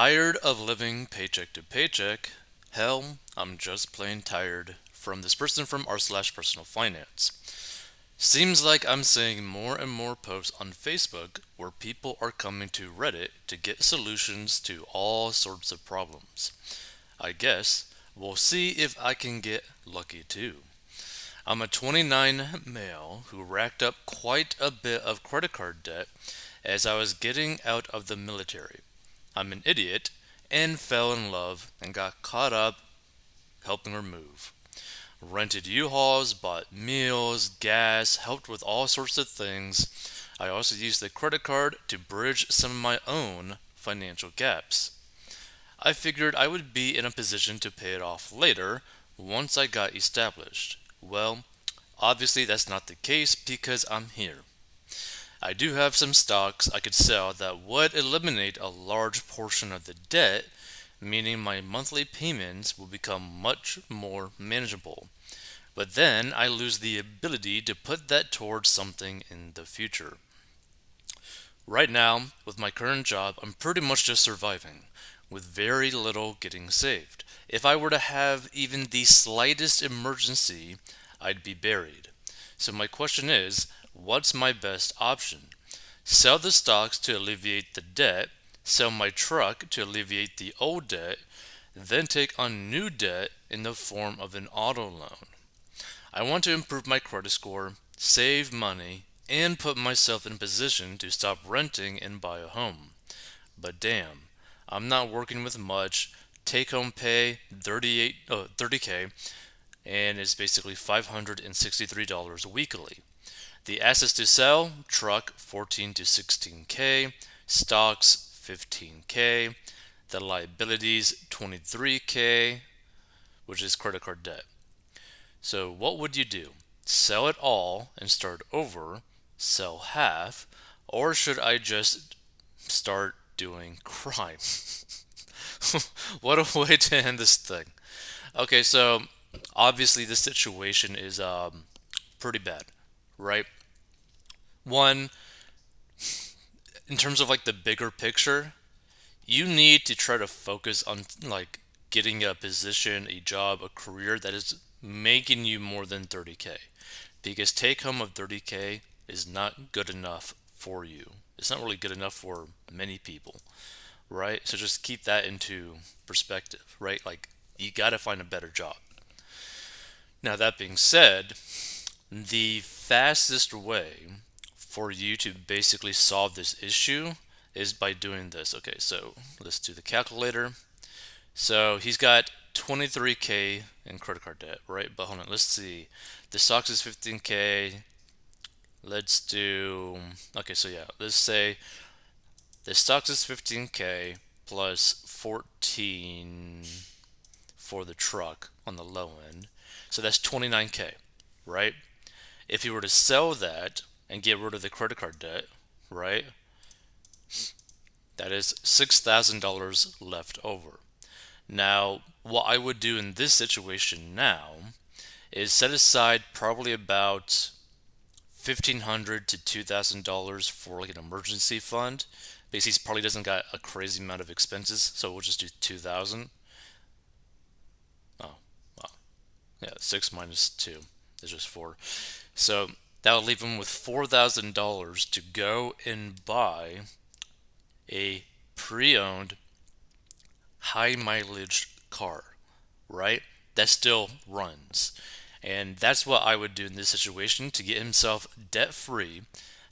Tired of living paycheck to paycheck? Hell, I'm just plain tired. From this person from r/personal finance. Seems like I'm seeing more and more posts on Facebook where people are coming to Reddit to get solutions to all sorts of problems. I guess we'll see if I can get lucky too. I'm a 29 male who racked up quite a bit of credit card debt as I was getting out of the military. I'm an idiot and fell in love and got caught up helping her move. Rented U-Hauls, bought meals, gas, helped with all sorts of things. I also used the credit card to bridge some of my own financial gaps. I figured I would be in a position to pay it off later once I got established. Well, obviously that's not the case because I'm here. I do have some stocks I could sell that would eliminate a large portion of the debt, meaning my monthly payments will become much more manageable. But then I lose the ability to put that towards something in the future. Right now, with my current job, I'm pretty much just surviving, with very little getting saved. If I were to have even the slightest emergency, I'd be buried. So my question is, what's my best option? Sell the stocks to alleviate the debt, sell my truck to alleviate the old debt, then take on new debt in the form of an auto loan. I want to improve my credit score, save money, and put myself in a position to stop renting and buy a home. But damn, I'm not working with much. Take home pay 30k, and it's basically $563 weekly. The assets to sell: truck 14 to 16k, stocks 15k, the liabilities 23k, which is credit card debt. So what would you do? Sell it all and start over, sell half, or should I just start doing crime? What a way to end this thing. Okay, so obviously the situation is pretty bad, right? One, in terms of like the bigger picture, you need to try to focus on like getting a position, a job, a career that is making you more than 30k. Because take home of 30k is not good enough for you. It's not really good enough for many people, right? So just keep that into perspective, right? Like you got to find a better job. Now that being said, the fastest way for you to basically solve this issue is by doing this. Okay, so let's do the calculator. So he's got 23k in credit card debt, right? But hold on, let's see. The stocks is 15k. Let's do, okay, so yeah, let's say the stocks is 15k plus 14 for the truck on the low end. So that's 29k, right? If you were to sell that and get rid of the credit card debt, right? That is $6,000 left over. Now, what I would do in this situation now is set aside probably about $1,500 to $2,000 for like an emergency fund. Basically, he probably doesn't got a crazy amount of expenses, so we'll just do 2,000. Oh, wow. Yeah, 6 minus 2 is just 4. So that would leave him with $4,000 to go and buy a pre-owned high mileage car, right? That still runs. And that's what I would do in this situation to get himself debt free,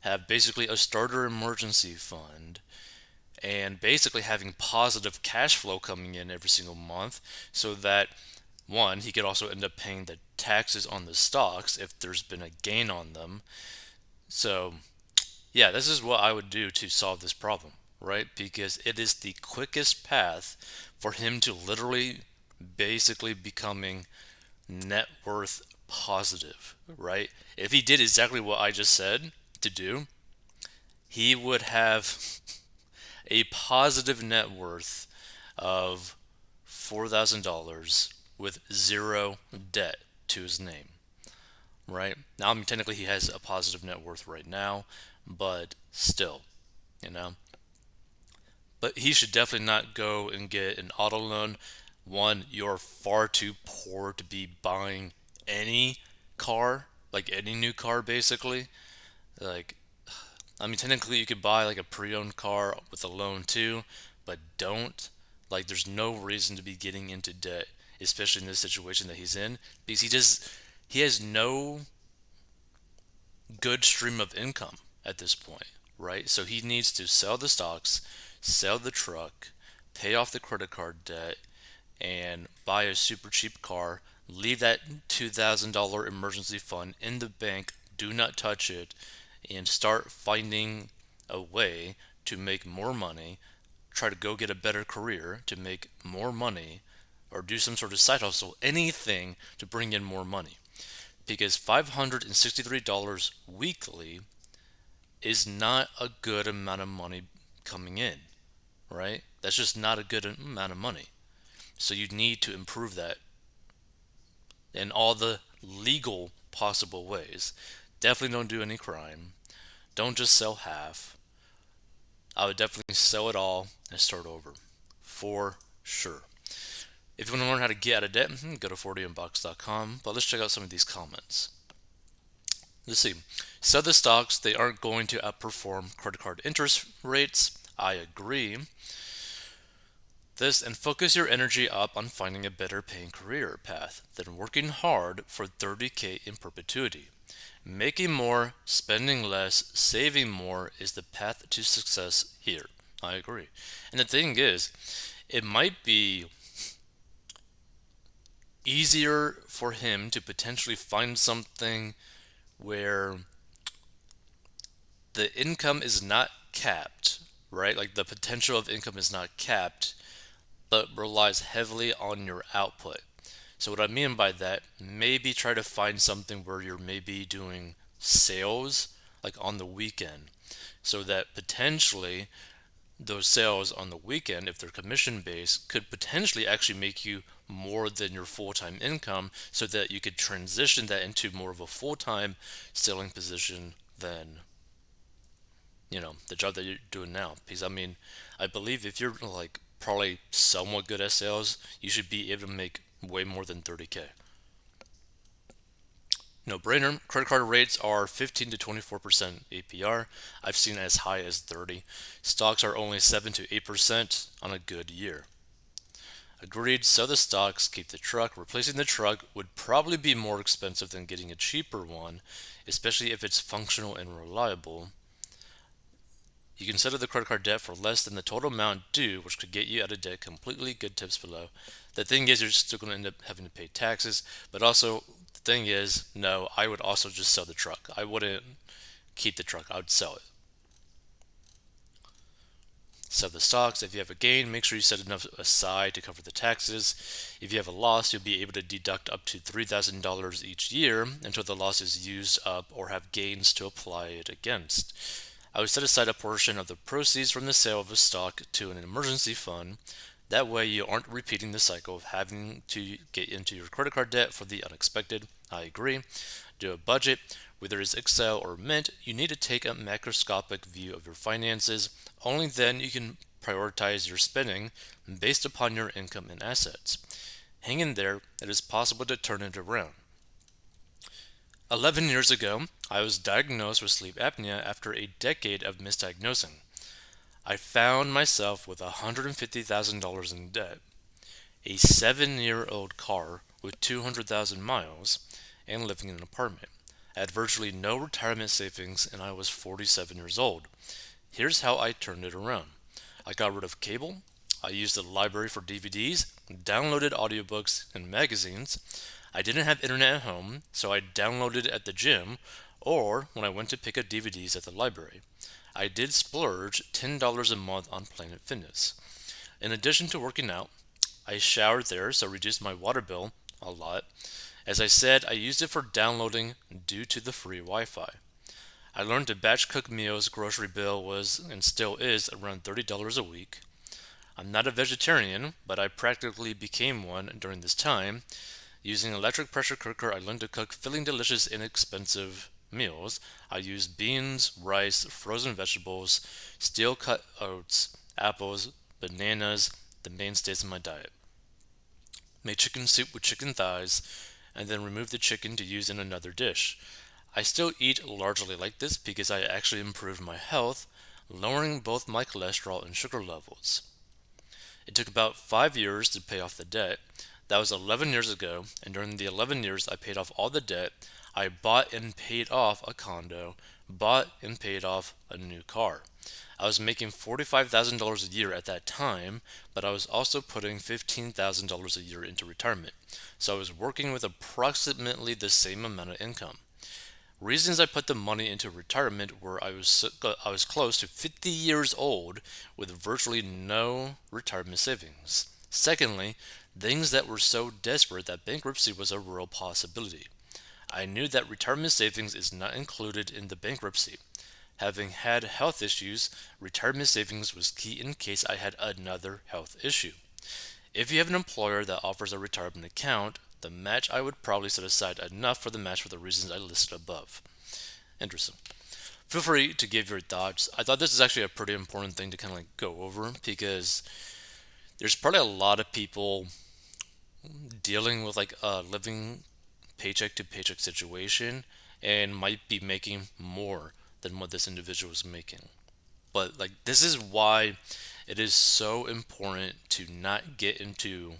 have basically a starter emergency fund, and basically having positive cash flow coming in every single month so that one, he could also end up paying the taxes on the stocks if there's been a gain on them. So, yeah, this is what I would do to solve this problem, right? Because it is the quickest path for him to literally basically becoming net worth positive, right? If he did exactly what I just said to do, he would have a positive net worth of $4,000 with zero debt to his name, right? Now, I mean, technically, he has a positive net worth right now, but still, you know. But he should definitely not go and get an auto loan. One, you're far too poor to be buying any car, like any new car basically. Like, I mean, technically you could buy like a pre-owned car with a loan too, but don't. Like, there's no reason to be getting into debt, especially in this situation that he's in, because he has no good stream of income at this point, right? So he needs to sell the stocks, sell the truck, pay off the credit card debt, and buy a super cheap car. Leave that $2,000 emergency fund in the bank. Do not touch it, and start finding a way to make more money. Try to go get a better career to make more money, or do some sort of side hustle, anything to bring in more money. Because $563 weekly is not a good amount of money coming in, right? That's just not a good amount of money. So you need to improve that in all the legal possible ways. Definitely don't do any crime. Don't just sell half. I would definitely sell it all and start over. For sure. If you want to learn how to get out of debt, go to 40inbox.com. But let's check out some of these comments. Let's see. Sell the stocks, they aren't going to outperform credit card interest rates. I agree. This and focus your energy up on finding a better paying career path than working hard for 30K in perpetuity. Making more, spending less, saving more is the path to success here. I agree. And the thing is, it might be easier for him to potentially find something where the income is not capped, right? Like the potential of income is not capped, but relies heavily on your output. So, what I mean by that, maybe try to find something where you're maybe doing sales like on the weekend, so that potentially those sales on the weekend, if they're commission based, could potentially actually make you more than your full time income, so that you could transition that into more of a full time selling position than the job that you're doing now. Because I mean, I believe if you're like probably somewhat good at sales, you should be able to make way more than 30K. No brainer. Credit card rates are 15 to 24% APR. I've seen as high as 30. Stocks are only 7 to 8% on a good year. Agreed, sell the stocks, keep the truck. Replacing the truck would probably be more expensive than getting a cheaper one, especially if it's functional and reliable. You can settle the credit card debt for less than the total amount due, which could get you out of debt completely. Good tips below. The thing is, you're still going to end up having to pay taxes, but also, the thing is, no, I would also just sell the truck. I wouldn't keep the truck, I would sell it. Sell the stocks. If you have a gain, make sure you set enough aside to cover the taxes. If you have a loss, you'll be able to deduct up to $3,000 each year until the loss is used up or have gains to apply it against. I would set aside a portion of the proceeds from the sale of a stock to an emergency fund. That way, you aren't repeating the cycle of having to get into your credit card debt for the unexpected. I agree. Do a budget. Whether it's Excel or Mint, you need to take a macroscopic view of your finances. Only then you can prioritize your spending based upon your income and assets. Hang in there, it is possible to turn it around. 11 years ago, I was diagnosed with sleep apnea after a decade of misdiagnosing. I found myself with $150,000 in debt, a 7-year-old car with 200,000 miles, and living in an apartment. I had virtually no retirement savings and I was 47 years old. Here's how I turned it around. I got rid of cable. I used the library for DVDs, downloaded audiobooks and magazines. I didn't have internet at home, so I downloaded at the gym or when I went to pick up DVDs at the library. I did splurge $10 a month on Planet Fitness. In addition to working out, I showered there, so reduced my water bill a lot. As I said, I used it for downloading due to the free Wi-Fi. I learned to batch cook meals. Grocery bill was and still is around $30 a week. I'm not a vegetarian, but I practically became one during this time. Using electric pressure cooker, I learned to cook filling, delicious, inexpensive meals. I used beans, rice, frozen vegetables, steel cut oats, apples, bananas, the mainstays in my diet. Made chicken soup with chicken thighs, and then removed the chicken to use in another dish. I still eat largely like this because I actually improved my health, lowering both my cholesterol and sugar levels. It took about 5 years to pay off the debt. That was 11 years ago, and during the 11 years I paid off all the debt. I bought and paid off a condo, bought and paid off a new car. I was making $45,000 a year at that time, but I was also putting $15,000 a year into retirement. So I was working with approximately the same amount of income. Reasons I put the money into retirement were I was close to 50 years old with virtually no retirement savings. Secondly, things that were so desperate that bankruptcy was a real possibility. I knew that retirement savings is not included in the bankruptcy. Having had health issues, retirement savings was key in case I had another health issue. If you have an employer that offers a retirement account, the match I would probably set aside enough for the match for the reasons I listed above. Interesting. Feel free to give your thoughts. I thought this is actually a pretty important thing to kind of like go over because there's probably a lot of people dealing with like a living paycheck to paycheck situation and might be making more than what this individual is making. But like this is why it is so important to not get into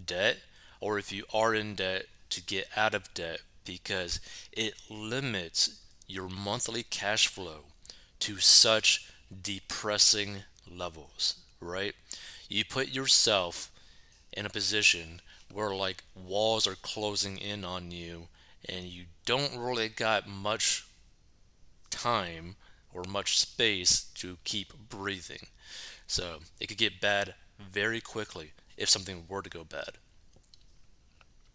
debt, or if you are in debt, to get out of debt because it limits your monthly cash flow to such depressing levels, right? You put yourself in a position where like walls are closing in on you and you don't really got much time or much space to keep breathing. So it could get bad very quickly if something were to go bad.